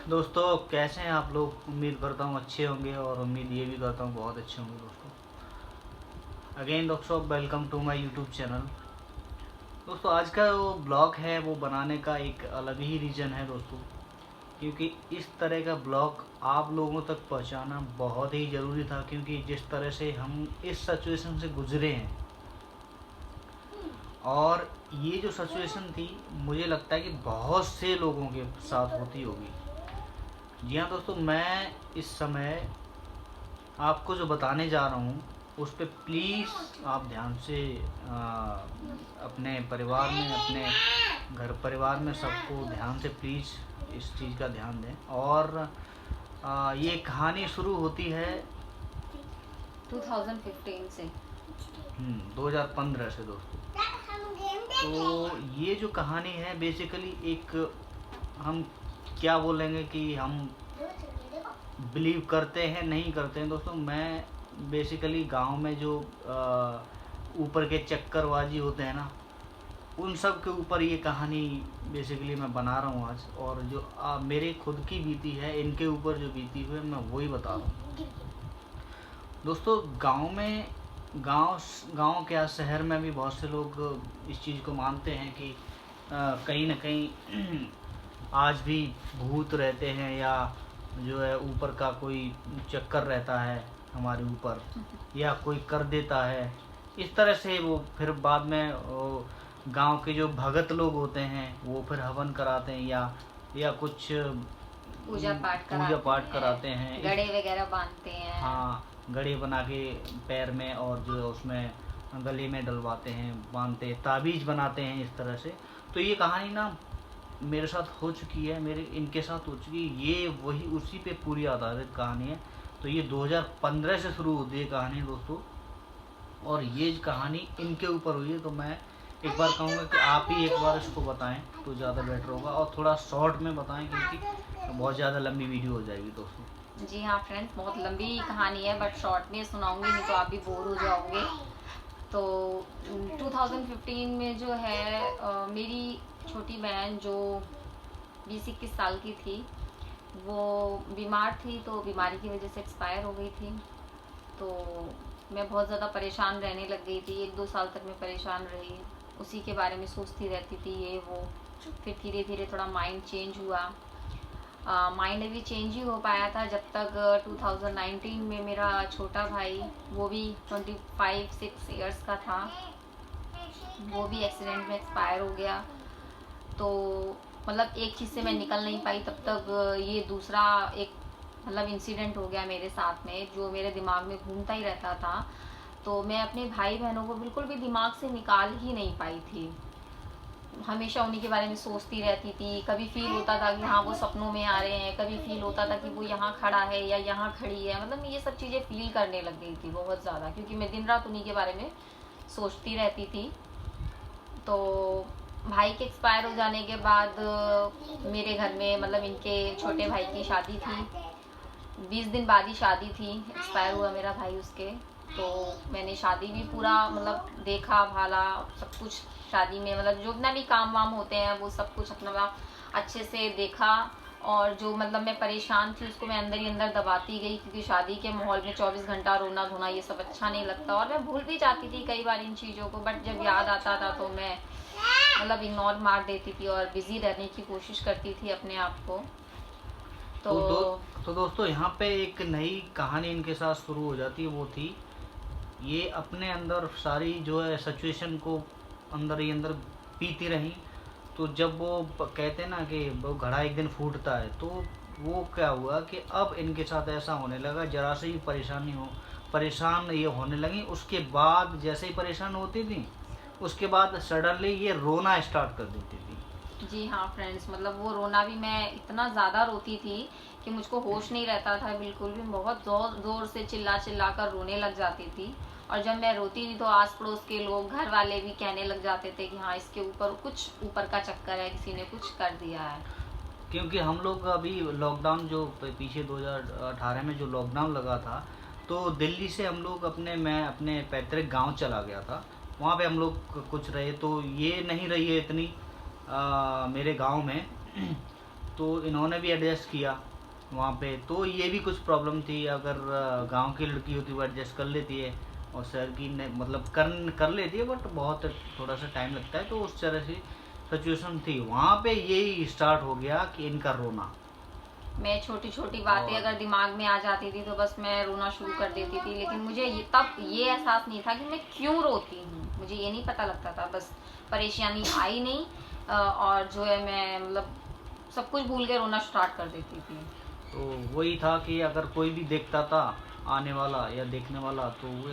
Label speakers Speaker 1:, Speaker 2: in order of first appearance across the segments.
Speaker 1: दोस्तों कैसे हैं आप लोग। उम्मीद करता हूँ अच्छे होंगे और उम्मीद ये भी करता हूँ बहुत अच्छे होंगे। दोस्तों अगेन दोस्तों welcome to my YouTube channel. दोस्तों आज का वो ब्लॉग है वो बनाने का एक अलग ही रीज़न है दोस्तों, क्योंकि इस तरह का ब्लॉग आप लोगों तक पहुंचाना बहुत ही ज़रूरी था। क्योंकि जिस तरह से हम इस सिचुएशन से गुजरे हैं और ये जो सिचुएशन थी मुझे लगता है कि बहुत से लोगों के साथ होती होगी। जी हाँ दोस्तों, मैं इस समय आपको जो बताने जा रहा हूँ उस पर प्लीज़ आप ध्यान से अपने परिवार में, अपने घर परिवार में सबको ध्यान से प्लीज़ इस चीज़ का ध्यान दें। और ये कहानी शुरू होती है
Speaker 2: 2015 से
Speaker 1: 2015 से दोस्तों। तो ये जो कहानी है बेसिकली एक, हम क्या बोलेंगे कि हम बिलीव करते हैं नहीं करते हैं दोस्तों। मैं बेसिकली गांव में जो ऊपर के चक्करबाजी होते हैं ना, उन सब के ऊपर ये कहानी बेसिकली मैं बना रहा हूँ आज। और जो मेरे खुद की बीती है, इनके ऊपर जो बीती हुई है मैं वही बता रहा हूँ दोस्तों। गांव में, गांव क्या शहर में भी बहुत से लोग इस चीज़ को मानते हैं कि कहीं ना कहीं आज भी भूत रहते हैं या जो है ऊपर का कोई चक्कर रहता है हमारे ऊपर, या कोई कर देता है इस तरह से। वो फिर बाद में गांव के जो भगत लोग होते हैं वो फिर हवन कराते हैं या कुछ
Speaker 2: पूजा पाठ
Speaker 1: कराते हैं,
Speaker 2: गड़े वगैरह बांधते हैं।
Speaker 1: हाँ, गड़े बना के पैर में और जो है उसमें गले में डलवाते हैं, बांधते, ताबीज बनाते हैं इस तरह से। तो ये कहानी ना मेरे साथ हो चुकी है, मेरे इनके साथ हो चुकी है। ये वही उसी पे पूरी आधारित कहानी है। तो ये 2015 से शुरू होती है कहानी दोस्तों, और ये कहानी इनके ऊपर हुई है। तो मैं एक बार कहूँगा कि आप ही एक बार इसको बताएं तो ज़्यादा बेटर होगा, और थोड़ा शॉर्ट में बताएं क्योंकि बहुत ज़्यादा लंबी वीडियो हो जाएगी दोस्तों।
Speaker 2: जी हाँ फ्रेंड्स, बहुत लंबी कहानी है बट शॉर्ट में सुनाऊंगी, नहीं तो आप भी बोर हो जाओगे। तो 2015 में जो है मेरी छोटी बहन जो 20-21 साल की थी, वो बीमार थी। तो बीमारी की वजह से एक्सपायर हो गई थी। तो मैं बहुत ज़्यादा परेशान रहने लग गई थी। 1-2 साल तक मैं परेशान रही, उसी के बारे में सोचती रहती थी ये वो। फिर धीरे धीरे थोड़ा माइंड चेंज हुआ। माइंड अभी चेंज ही हो पाया था जब तक 2019 में मेरा छोटा भाई, वो भी 25-6 इयर्स का था, वो भी एक्सीडेंट में एक्सपायर हो गया। तो मतलब एक चीज़ से मैं निकल नहीं पाई तब तक ये दूसरा एक मतलब इंसिडेंट हो गया मेरे साथ में, जो मेरे दिमाग में घूमता ही रहता था। तो मैं अपने भाई बहनों को बिल्कुल भी दिमाग से निकाल ही नहीं पाई थी, हमेशा उन्हीं के बारे में सोचती रहती थी। कभी फील होता था कि हाँ वो सपनों में आ रहे हैं, कभी फील होता था कि वो यहाँ खड़ा है या यहाँ खड़ी है। मतलब ये सब चीज़ें फील करने लग गई थी बहुत ज़्यादा, क्योंकि मैं दिन रात उन्हीं के बारे में सोचती रहती थी। तो भाई के एक्सपायर हो जाने के बाद मेरे घर में मतलब इनके छोटे भाई की शादी थी। 20 दिन बाद ही शादी थी, एक्सपायर हुआ मेरा भाई उसके। तो मैंने शादी भी पूरा मतलब देखा भाला सब कुछ शादी में, मतलब जो भी काम वाम होते हैं वो सब कुछ अपना अच्छे से देखा। और जो मतलब मैं परेशान थी उसको मैं अंदर ही अंदर दबाती गई, क्योंकि शादी के माहौल में 24 घंटा रोना धोना ये सब अच्छा नहीं लगता। और मैं भूल भी जाती थी कई बार इन चीज़ों को, बट जब याद आता था तो मैं मतलब इग्नोर मार देती थी और बिजी रहने की कोशिश करती थी अपने आप को।
Speaker 1: तो दोस्तों यहाँ पे एक नई कहानी इनके साथ शुरू हो जाती है। वो थी, ये अपने अंदर सारी जो है सिचुएशन को अंदर ही अंदर पीती रही। तो जब वो कहते हैं ना कि वो घड़ा एक दिन फूटता है, तो वो क्या हुआ कि अब इनके साथ ऐसा होने लगा, जरा से ही परेशान ये होने लगी। उसके बाद जैसे ही परेशान होती थी उसके बाद सडनली ये रोना स्टार्ट कर देती थी।
Speaker 2: जी हाँ फ्रेंड्स, मतलब वो रोना भी, मैं इतना ज़्यादा रोती थी कि मुझको होश नहीं रहता था बिल्कुल भी। बहुत ज़ोर से चिल्ला चिल्ला कर रोने लग जाती थी। और जब मैं रोती थी तो आस पड़ोस के लोग, घर वाले भी कहने लग जाते थे कि हाँ इसके ऊपर कुछ ऊपर का चक्कर है, किसी ने कुछ कर दिया है।
Speaker 1: क्योंकि हम लोग अभी लॉकडाउन जो पीछे 2018 में जो लॉकडाउन लगा था, तो दिल्ली से हम लोग मैं अपने पैतृक गांव चला गया था। वहाँ पे हम लोग कुछ रहे, तो ये नहीं रही है इतनी मेरे गांव में। तो इन्होंने भी एडजस्ट किया वहाँ पे। तो ये भी कुछ प्रॉब्लम थी, अगर गांव की लड़की होती वो एडजस्ट कर लेती है, और शहर की मतलब कर लेती है, बट बहुत थोड़ा सा टाइम लगता है। तो उस तरह से सिचुएशन थी वहाँ पे। यही स्टार्ट हो गया कि इनका रोना।
Speaker 2: मैं छोटी छोटी बातें अगर दिमाग में आ जाती थी तो बस मैं रोना शुरू कर देती थी, लेकिन मुझे तब ये एहसास नहीं था कि मैं क्यों रोती हूँ, मुझे ये नहीं पता लगता था। बस परेशानी आई नहीं और जो है मैं मतलब सब कुछ भूल के रोना स्टार्ट कर देती थी।
Speaker 1: तो वही था कि अगर कोई भी देखता था आने वाला या देखने वाला, तो वो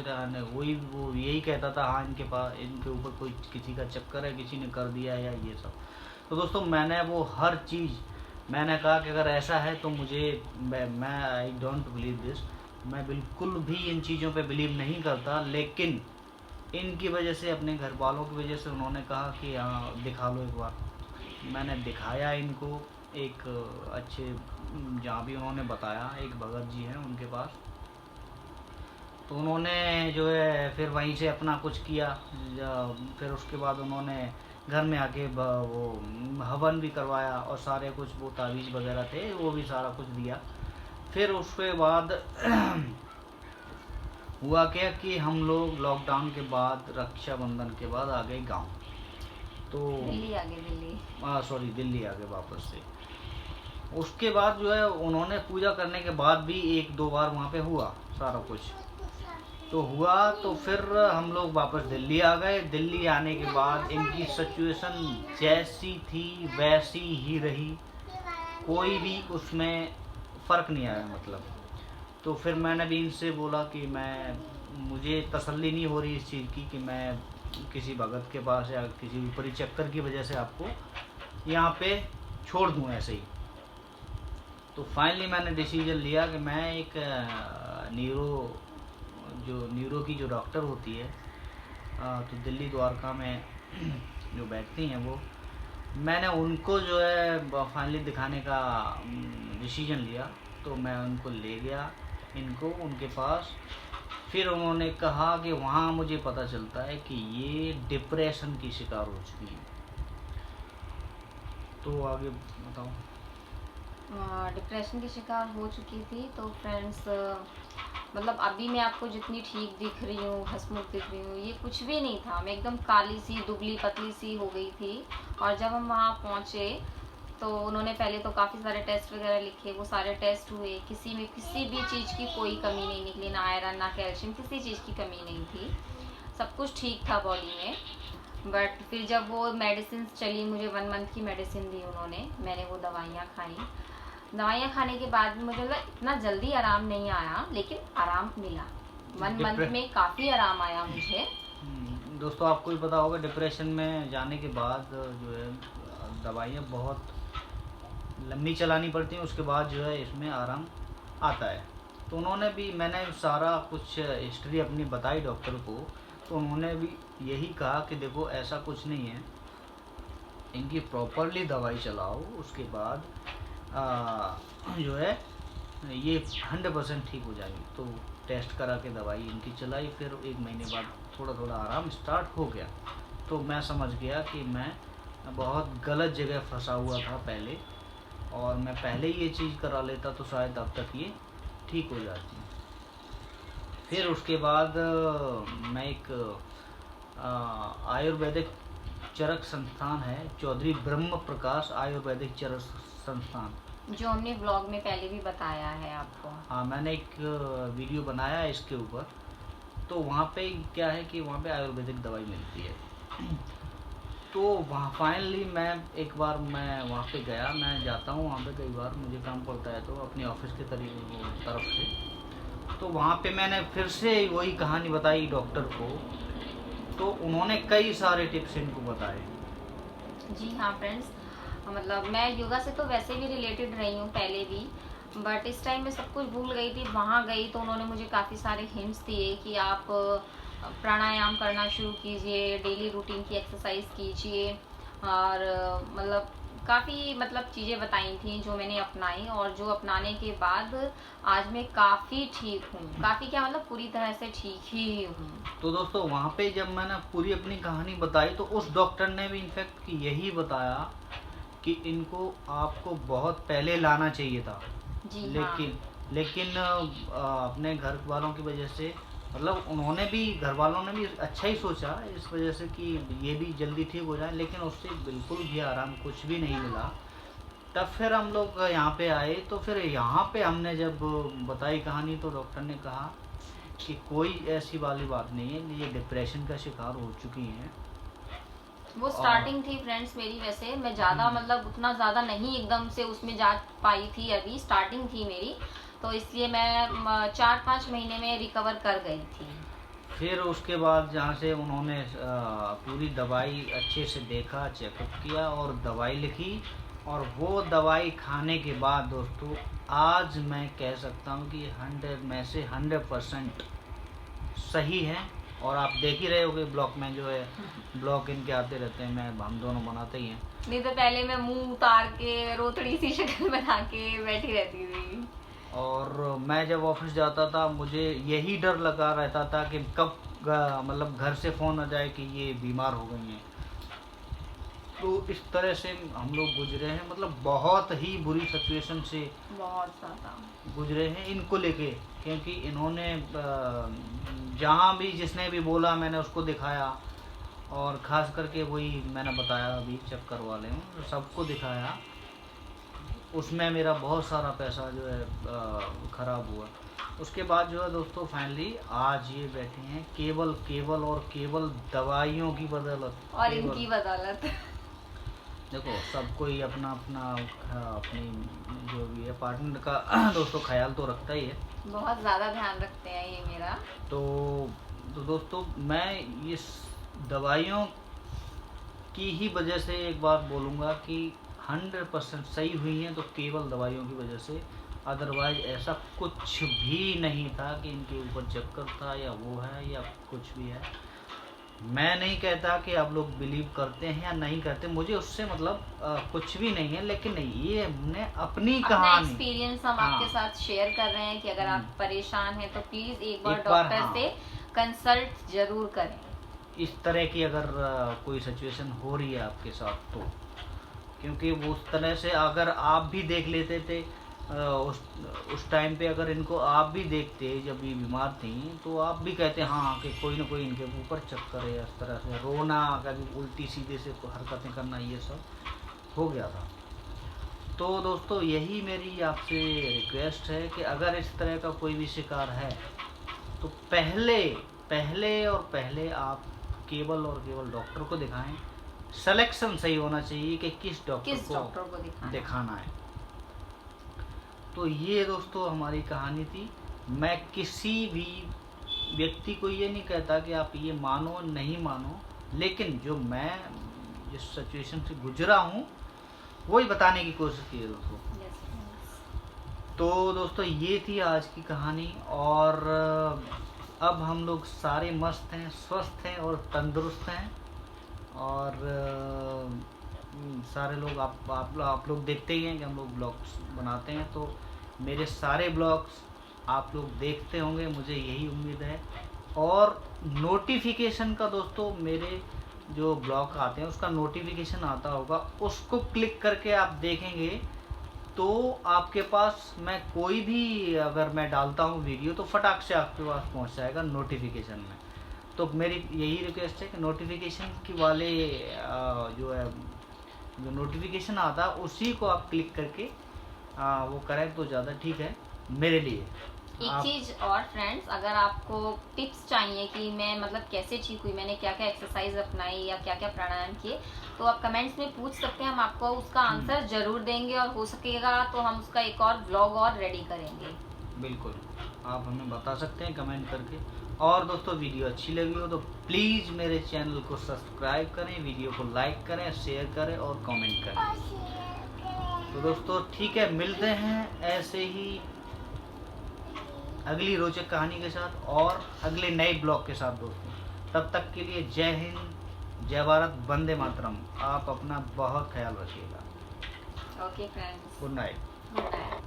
Speaker 1: यही कहता था, हाँ इनके पास, इनके ऊपर कोई किसी का चक्कर है, किसी ने कर दिया या ये सब। तो दोस्तों मैंने वो हर चीज़, मैंने कहा कि अगर ऐसा है तो मुझे, मैं आई डोंट बिलीव दिस, मैं बिल्कुल भी इन चीज़ों पे बिलीव नहीं करता। लेकिन इनकी वजह से, अपने घर वालों की वजह से उन्होंने कहा कि हाँ दिखा लो एक बार। मैंने दिखाया इनको एक अच्छे, जहाँ भी उन्होंने बताया, एक भगत जी हैं उनके पास। तो उन्होंने जो है फिर वहीं से अपना कुछ किया। फिर उसके बाद उन्होंने घर में आके वो हवन भी करवाया, और सारे कुछ वो तावीज़ वगैरह थे वो भी सारा कुछ दिया। फिर उसके बाद हुआ क्या कि हम लोग लॉकडाउन के बाद, रक्षाबंधन के बाद आ गए गाँव। तो
Speaker 2: दिल्ली आ गए,
Speaker 1: दिल्ली आ गए वापस से। उसके बाद जो है उन्होंने पूजा करने के बाद भी 1-2 बार वहाँ पे हुआ सारा कुछ। तो हुआ तो फिर हम लोग वापस दिल्ली आ गए। दिल्ली आने के बाद इनकी सिचुएशन जैसी थी वैसी ही रही, कोई भी उसमें फ़र्क नहीं आया मतलब। तो फिर मैंने भी इनसे बोला कि मुझे तसल्ली नहीं हो रही इस चीज़ की कि मैं किसी भगत के पास या किसी ऊपरी चक्कर की वजह से आपको यहाँ पे छोड़ दूँ ऐसे ही। तो फाइनली मैंने डिसीजन लिया कि मैं एक न्यूरो की जो डॉक्टर होती है, तो दिल्ली द्वारका में जो बैठती हैं वो, मैंने उनको जो है फाइनली दिखाने का डिसीजन लिया। तो मैं उनको ले गया इनको उनके पास। फिर उन्होंने कहा कि वहाँ मुझे पता चलता है कि ये डिप्रेशन की शिकार हो चुकी है। तो आगे बताओ।
Speaker 2: डिप्रेशन की शिकार हो चुकी थी। तो फ्रेंड्स मतलब अभी मैं आपको जितनी ठीक दिख रही हूँ, हंसमुख दिख रही हूँ, ये कुछ भी नहीं था। मैं एकदम काली सी, दुबली पतली सी हो गई थी। और जब हम वहाँ पहुँचे तो उन्होंने पहले तो काफ़ी सारे टेस्ट वगैरह लिखे, वो सारे टेस्ट हुए, किसी में किसी भी चीज़ की कोई कमी नहीं निकली, ना आयरन ना कैल्शियम, किसी चीज़ की कमी नहीं थी, सब कुछ ठीक था बॉडी में। बट फिर जब वो मेडिसिन चली, मुझे 1 मंथ की मेडिसिन दी उन्होंने, मैंने वो दवाइयाँ खाई। दवाइयाँ खाने के बाद मुझे लगा इतना जल्दी आराम नहीं आया, लेकिन आराम मिला। 1 मंथ में काफ़ी आराम आया मुझे।
Speaker 1: दोस्तों आपको भी पता होगा, डिप्रेशन में जाने के बाद जो है दवाइयाँ बहुत लंबी चलानी पड़ती हैं, उसके बाद जो है इसमें आराम आता है। तो उन्होंने भी, मैंने सारा कुछ हिस्ट्री अपनी बताई डॉक्टर को, तो उन्होंने भी यही कहा कि देखो ऐसा कुछ नहीं है, इनकी प्रॉपरली दवाई चलाओ, उसके बाद जो है ये 100% ठीक हो जाएगी। तो टेस्ट करा के दवाई इनकी चलाई, फिर 1 महीने बाद थोड़ा थोड़ा आराम स्टार्ट हो गया। तो मैं समझ गया कि मैं बहुत गलत जगह फंसा हुआ था पहले, और मैं पहले ही ये चीज़ करा लेता तो शायद अब तक ये ठीक हो जाती। फिर उसके बाद मैं एक आयुर्वेदिक चरक संस्थान है, चौधरी ब्रह्म प्रकाश आयुर्वेदिक चरक संस्थान,
Speaker 2: जो हमने ब्लॉग में पहले भी बताया है आपको।
Speaker 1: हाँ, मैंने एक वीडियो बनाया है इसके ऊपर। तो वहाँ पे क्या है कि वहाँ पे आयुर्वेदिक दवाई मिलती है। तो वहाँ फाइनली मैं एक बार मैं वहाँ पे गया, मैं जाता हूँ वहाँ पे कई बार, मुझे काम पड़ता है तो अपने ऑफिस के तरफ से। तो वहाँ पे मैंने फिर से वही कहानी बताई डॉक्टर को, तो उन्होंने कई सारे टिप्स इनको बताए।
Speaker 2: जी हाँ फ्रेंड्स, मतलब मैं योगा से तो वैसे भी रिलेटेड रही हूँ पहले भी, बट इस टाइम मैं सब कुछ भूल गई थी। वहाँ गई तो उन्होंने मुझे काफ़ी सारे हिंट्स दिए कि आप प्राणायाम करना शुरू कीजिए, डेली रूटीन की एक्सरसाइज कीजिए, और मतलब काफ़ी चीज़ें बताई थी जो मैंने अपनाई, और जो अपनाने के बाद आज मैं काफ़ी ठीक हूँ। काफ़ी क्या मतलब पूरी तरह से ठीक ही हूँ।
Speaker 1: तो दोस्तों वहाँ पे जब मैंने पूरी अपनी कहानी बताई तो उस डॉक्टर ने भी इनफैक्ट यही बताया कि इनको आपको बहुत पहले लाना चाहिए था,
Speaker 2: जी
Speaker 1: लेकिन अपने घर वालों की वजह से, मतलब उन्होंने भी, घर वालों ने भी अच्छा ही सोचा इस वजह से कि ये भी जल्दी ठीक हो जाए, लेकिन उससे बिल्कुल भी आराम कुछ भी नहीं मिला। तब फिर हम लोग यहाँ पे आए, तो फिर यहाँ पे हमने जब बताई कहानी तो डॉक्टर ने कहा कि कोई ऐसी वाली बात नहीं है, ये डिप्रेशन का शिकार हो चुकी हैं।
Speaker 2: वो स्टार्टिंग थी फ्रेंड्स मेरी, वैसे मैं ज़्यादा मतलब उतना ज़्यादा नहीं एकदम से उसमें जा पाई थी, अभी स्टार्टिंग थी मेरी, तो इसलिए मैं 4-5 महीने में रिकवर कर गई थी।
Speaker 1: फिर उसके बाद जहाँ से उन्होंने पूरी दवाई अच्छे से देखा, चेकअप किया और दवाई लिखी, और वो दवाई खाने के बाद दोस्तों आज मैं कह सकता हूँ कि 100 में से 100% सही है। और आप देख ही रहे होगे ब्लॉग में जो है, ब्लॉग इनके आते रहते हैं, मैं हम दोनों बनाते ही हैं।
Speaker 2: नहीं तो पहले मैं मुंह उतार के रोतड़ी सी शक्ल बना के बैठी रहती थी।
Speaker 1: और मैं जब ऑफिस जाता था मुझे यही डर लगा रहता था कि कब मतलब घर से फ़ोन आ जाए कि ये बीमार हो गई हैं। तो इस तरह से हम लोग गुजरे हैं, मतलब बहुत ही बुरी सिचुएशन से
Speaker 2: बहुत ज़्यादा
Speaker 1: गुजरे हैं इनको लेके, क्योंकि इन्होंने जहाँ भी जिसने भी बोला मैंने उसको दिखाया, और ख़ास करके वही मैंने बताया अभी चक्कर वाले में सबको दिखाया, उसमें मेरा बहुत सारा पैसा जो है ख़राब हुआ। उसके बाद जो है दोस्तों फाइनली आज ये बैठे हैं केवल दवाइयों की बदौलत,
Speaker 2: और इनकी बदौलत।
Speaker 1: देखो सबको ही अपना अपना अपनी जो भी है पार्टनर का दोस्तों ख्याल तो रखता ही है,
Speaker 2: बहुत ज़्यादा ध्यान रखते हैं ये मेरा।
Speaker 1: तो दोस्तों मैं इस दवाइयों की ही वजह से एक बात बोलूँगा कि 100% सही हुई हैं तो केवल दवाइयों की वजह से, अदरवाइज ऐसा कुछ भी नहीं था कि इनके ऊपर चक्कर था या वो है या कुछ भी है। मैं नहीं कहता कि आप लोग बिलीव करते हैं या नहीं करते, मुझे उससे मतलब कुछ भी नहीं है, लेकिन नहीं, ये हमने अपनी कहानी
Speaker 2: एक्सपीरियंस हम आपके साथ शेयर कर रहे हैं कि अगर आप परेशान हैं तो प्लीज एक बार
Speaker 1: एक बार,
Speaker 2: डॉक्टर से कंसल्ट जरूर करें।
Speaker 1: इस तरह की अगर कोई सिचुएशन हो रही है आपके साथ तो, क्योंकि वो उस तरह से अगर आप भी देख लेते थे उस टाइम पे, अगर इनको आप भी देखते जब ये बीमार थी तो आप भी कहते हाँ कि कोई ना कोई इनके ऊपर चक्कर है, इस तरह से रोना, कभी उल्टी सीधे से हरकतें करना, ये सब हो गया था। तो दोस्तों यही मेरी आपसे रिक्वेस्ट है कि अगर इस तरह का कोई भी शिकार है तो पहले आप केवल और केवल डॉक्टर को दिखाएं। सिलेक्शन सही होना चाहिए कि किस डॉक्टर को दिखाना है। तो ये दोस्तों हमारी कहानी थी। मैं किसी भी व्यक्ति को ये नहीं कहता कि आप ये मानो नहीं मानो, लेकिन जो मैं जिस सिचुएशन से गुजरा हूँ वही बताने की कोशिश की है दोस्तों। तो दोस्तों ये थी आज की कहानी, और अब हम लोग सारे मस्त हैं, स्वस्थ हैं और तंदुरुस्त हैं, और सारे लोग आप लोग देखते ही हैं कि हम लोग ब्लॉग्स बनाते हैं, तो मेरे सारे ब्लॉग्स आप लोग देखते होंगे, मुझे यही उम्मीद है। और नोटिफिकेशन का दोस्तों, मेरे जो ब्लॉग आते हैं उसका नोटिफिकेशन आता होगा, उसको क्लिक करके आप देखेंगे तो आपके पास मैं कोई भी अगर मैं डालता हूँ वीडियो तो फटाक से आपके पास पहुँच जाएगा नोटिफिकेशन में। तो मेरी यही रिक्वेस्ट है कि नोटिफिकेशन की वाले जो है जो नोटिफिकेशन आता है उसी को आप क्लिक करके वो करें तो ज़्यादा ठीक है मेरे लिए।
Speaker 2: एक चीज और फ्रेंड्स, अगर आपको टिप्स चाहिए कि मैं मतलब कैसे ठीक हुई, मैंने क्या क्या एक्सरसाइज अपनाई या क्या क्या प्राणायाम किए, तो आप कमेंट्स में पूछ सकते हैं, हम आपको उसका आंसर जरूर देंगे, और हो सकेगा तो हम उसका एक और ब्लॉग और रेडी करेंगे।
Speaker 1: बिल्कुल, आप हमें बता सकते हैं कमेंट करके। और दोस्तों वीडियो अच्छी लगी हो तो प्लीज़ मेरे चैनल को सब्सक्राइब करें, वीडियो को लाइक करें, शेयर करें और कमेंट करें। तो दोस्तों ठीक है, मिलते हैं ऐसे ही अगली रोचक कहानी के साथ और अगले नए ब्लॉग के साथ दोस्तों। तब तक के लिए जय हिंद, जय भारत, वंदे मातरम। आप अपना बहुत ख्याल रखिएगा।
Speaker 2: Okay friends,
Speaker 1: good night.
Speaker 2: Good night.